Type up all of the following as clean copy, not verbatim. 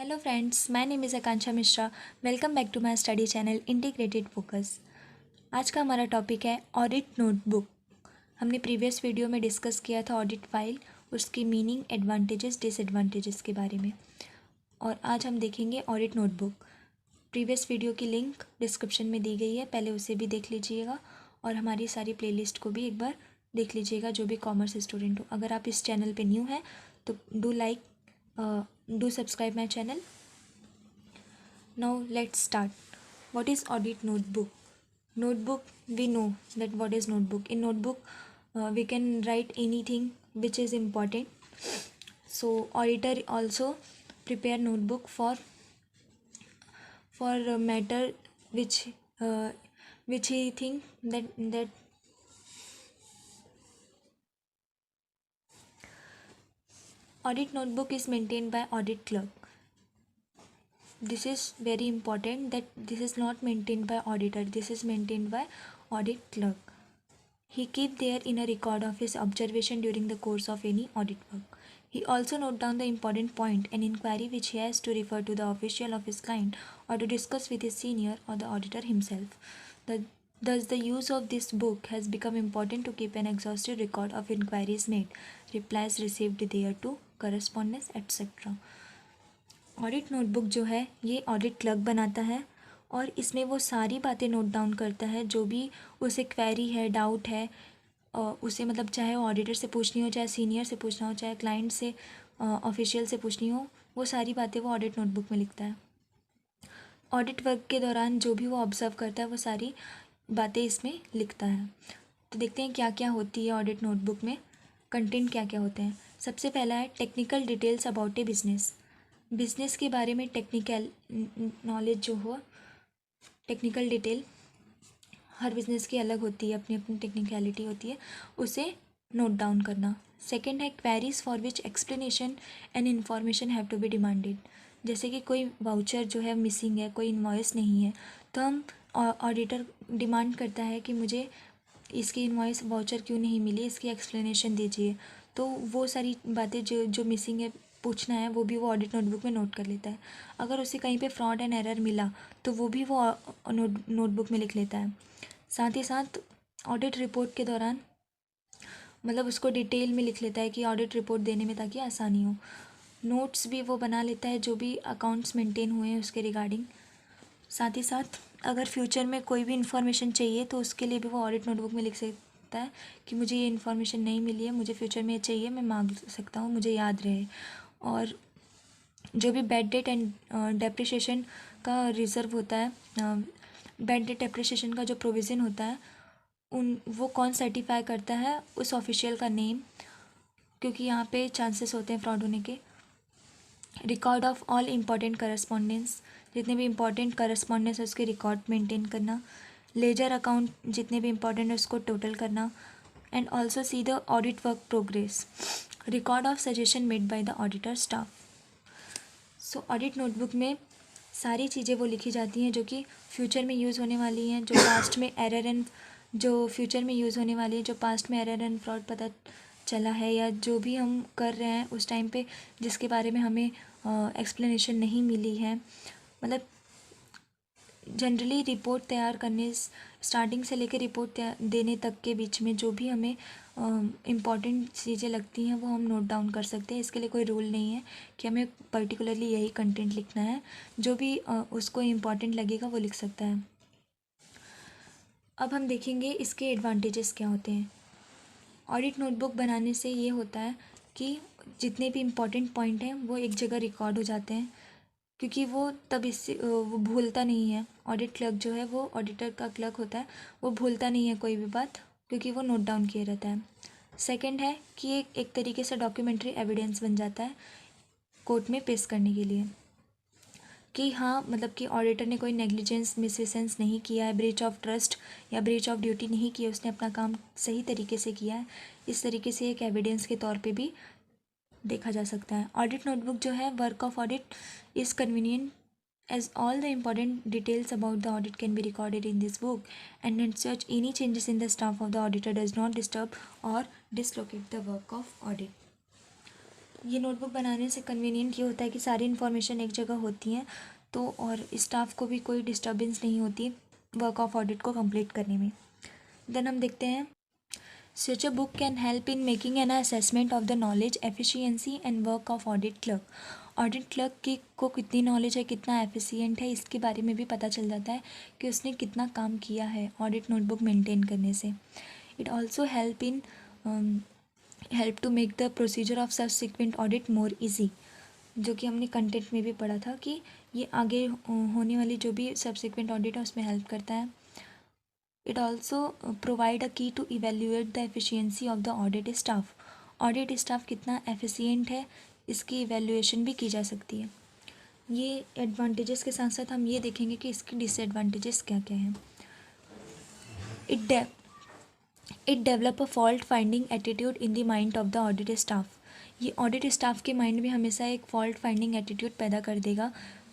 Hello friends, my name is Akanksha Mishra. Welcome back to my study channel integrated focus. आज का हमारा topic है audit notebook. हमने previous video में डिस्कस किया था ऑडिट फाइल, उसकी मीनिंग, एडवांटेजेस, डिसएडवांटेजेस के बारे में। और आज हम देखेंगे ऑडिट नोटबुक। प्रीवियस वीडियो की लिंक डिस्क्रिप्शन में दी गई है, पहले उसे भी देख लीजिएगा और हमारी सारी प्लेलिस्ट को भी एक बार देख लीजिएगा, जो भी कॉमर्स स्टूडेंट हो। अगर आप इस चैनल पे न्यू हैं तो do subscribe my channel. Now let's start. What is audit notebook? Notebook, we know that what is notebook. In notebook we can write anything which is important. So auditor also prepare notebook for a matter which he think that audit notebook is maintained by audit clerk. This is very important that this is not maintained by auditor, this is maintained by audit clerk. He keep there in a record of his observation during the course of any audit work. He also note down the important point and inquiry which he has to refer to the official of his client or to discuss with his senior or the auditor himself. Thus the use of this book has become important to keep an exhaustive record of inquiries made, replies received thereto, correspondence, etc. Audit notebook जो है ये audit clerk बनाता है और इसमें वो सारी बातें नोट डाउन करता है, जो भी उसे क्वेरी है, डाउट है, उसे मतलब चाहे ऑडिटर से पूछनी हो, चाहे सीनियर से पूछना हो, चाहे क्लाइंट से, ऑफिशियल से पूछनी हो, वो सारी बातें वो ऑडिट नोटबुक में लिखता है। ऑडिट वर्क के दौरान जो भी वो ऑब्जर्व करता है वो सारी बातें इसमें लिखता है। तो देखते हैं क्या क्या होती है ऑडिट नोटबुक में, कंटेंट क्या क्या होते हैं। सबसे पहला है technical details about A business के बारे में टेक्निकल नॉलेज जो हो, टेक्निकल डिटेल हर बिज़नेस की अलग होती है, अपनी अपनी टेक्निकलिटी होती है, उसे नोट डाउन करना। सेकंड है queries for which explanation and information have to be demanded. जैसे कि कोई वाउचर जो है मिसिंग है, कोई इनवॉइस नहीं है, तो हम ऑडिटर डिमांड करता है कि मुझे इसकी इनवॉइस वाउचर क्यों नहीं मिली, इसकी एक्सप्लेनेशन दीजिए। तो वो सारी बातें जो मिसिंग है, पूछना है, वो भी वो ऑडिट नोटबुक में नोट कर लेता है। अगर उसे कहीं पे फ्रॉड एंड एरर मिला तो वो भी वो नोटबुक में लिख लेता है। साथ ही साथ ऑडिट रिपोर्ट के दौरान मतलब उसको डिटेल में लिख लेता है कि ऑडिट रिपोर्ट देने में ताकि आसानी हो। नोट्स भी वो बना लेता है जो भी अकाउंट्स मेंटेन हुए हैं उसके रिगार्डिंग। साथ ही साथ अगर फ्यूचर में कोई भी इन्फॉर्मेशन चाहिए तो उसके लिए भी वो ऑडिट नोटबुक में लिख सकता है कि मुझे ये इन्फॉर्मेशन नहीं मिली है, मुझे फ्यूचर में ये चाहिए, मैं मांग सकता हूँ, मुझे याद रहे। और जो भी बैड डेट एंड डेप्रिसिएशन का रिज़र्व होता है, बैड डेट डेप्रिसिएशन का जो प्रोविज़न होता है, वो कौन सर्टिफाई करता है, उस ऑफिशियल का नेम, क्योंकि यहाँ पे चांसेस होते हैं फ्रॉड होने के। Record of all important correspondence, जितने भी इम्पॉर्टेंट करस्पॉन्डेंस है उसके रिकॉर्ड मेंटेन करना। लेजर अकाउंट जितने भी इम्पॉर्टेंट है उसको टोटल करना। And also see the audit work progress. Record of suggestion made by the auditor staff. So audit notebook में सारी चीज़ें वो लिखी जाती हैं जो कि फ्यूचर में यूज़ होने वाली हैं, जो पास्ट में एरर एंड जो फ्यूचर में यूज़ होने वाली है, जो पास्ट में एरर एंड फ्रॉड पता चला है, या जो भी हम कर रहे हैं उस टाइम पे जिसके बारे में हमें एक्सप्लेनेशन नहीं मिली है। मतलब जनरली रिपोर्ट तैयार करने स्टार्टिंग से लेकर रिपोर्ट देने तक के बीच में जो भी हमें इम्पॉर्टेंट चीज़ें लगती हैं वो हम नोट डाउन कर सकते हैं। इसके लिए कोई रूल नहीं है कि हमें पर्टिकुलरली यही कंटेंट लिखना है, जो भी उसको इम्पॉर्टेंट लगेगा वो लिख सकता है। अब हम देखेंगे इसके एडवांटेजेस क्या होते हैं। ऑडिट नोटबुक बनाने से ये होता है कि जितने भी इम्पॉर्टेंट पॉइंट हैं वो एक जगह रिकॉर्ड हो जाते हैं, क्योंकि वो तब इससे वो भूलता नहीं है। ऑडिट क्लर्क जो है वो ऑडिटर का क्लर्क होता है, वो भूलता नहीं है कोई भी बात, क्योंकि वो नोट डाउन किए रहता है। सेकंड है कि एक तरीके से डॉक्यूमेंट्री एविडेंस बन जाता है कोर्ट में पेश करने के लिए कि हाँ, मतलब कि ऑडिटर ने कोई नेग्लिजेंस, मिसअसेंस नहीं किया है, ब्रीच ऑफ ट्रस्ट या ब्रीच ऑफ ड्यूटी नहीं किया, उसने अपना काम सही तरीके से किया है। इस तरीके से एक एविडेंस के तौर पे भी देखा जा सकता है। ऑडिट नोटबुक जो है, work of audit is convenient as all the important details about the audit can be recorded in this book, and as such any changes in the staff of the auditor does not disturb or dislocate the work of audit. ये notebook बनाने से convenient ये होता है कि सारी information एक जगह होती हैं, तो और स्टाफ को भी कोई डिस्टर्बेंस नहीं होती वर्क ऑफ ऑडिट को कंप्लीट करने में। देन हम देखते हैं such a book can help in making an assessment of the knowledge, efficiency and work of audit clerk. Audit clerk की को कितनी नॉलेज है, कितना एफिशिएंट है, इसके बारे में भी पता चल जाता है कि उसने कितना काम किया है ऑडिट नोटबुक मेंटेन करने से। It also help to make the procedure of subsequent audit more easy, जो कि हमने कंटेंट में भी पढ़ा था कि ये आगे होने वाली जो भी सबसिक्वेंट ऑडिट है उसमें हेल्प करता है। It also provide a key to evaluate the efficiency of the audit staff. Audit staff कितना efficient है, इसकी evaluation भी की जा सकती है। ये advantages के साथ साथ हम ये देखेंगे कि इसकी disadvantages क्या क्या हैं। It develop a fault finding attitude in the mind of the audit staff. ये audit staff के माइंड में हमेशा एक fault finding attitude पैदा कर देगा,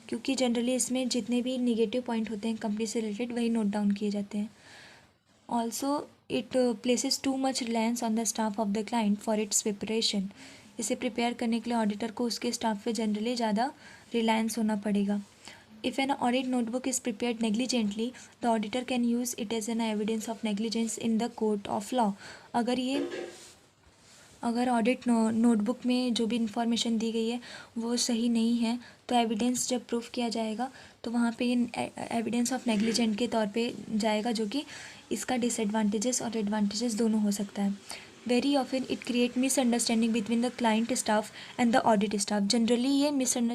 क्योंकि जनरली इसमें जितने भी निगेटिव पॉइंट होते हैं कंपनी से रिलेटेड वही नोट डाउन किए जाते हैं। Also, it places too much reliance on the staff of the client for its preparation. इसे प्रिपेयर करने के लिए ऑडिटर को उसके स्टाफ पे जनरली ज़्यादा रिलायंस होना पड़ेगा। If an audit notebook is prepared negligently, the auditor can use it as an evidence of negligence in the court of law. अगर ऑडिट नोटबुक में जो भी इंफॉर्मेशन दी गई है वो सही नहीं है, तो एविडेंस जब प्रूफ किया जाएगा तो वहाँ पे ये एविडेंस ऑफ नेग्लिजेंट के तौर पे जाएगा, जो कि इसका डिसएडवांटेजेस और एडवांटेजेस दोनों हो सकता है। Very often it create misunderstanding between the client staff and the audit staff. Generally ये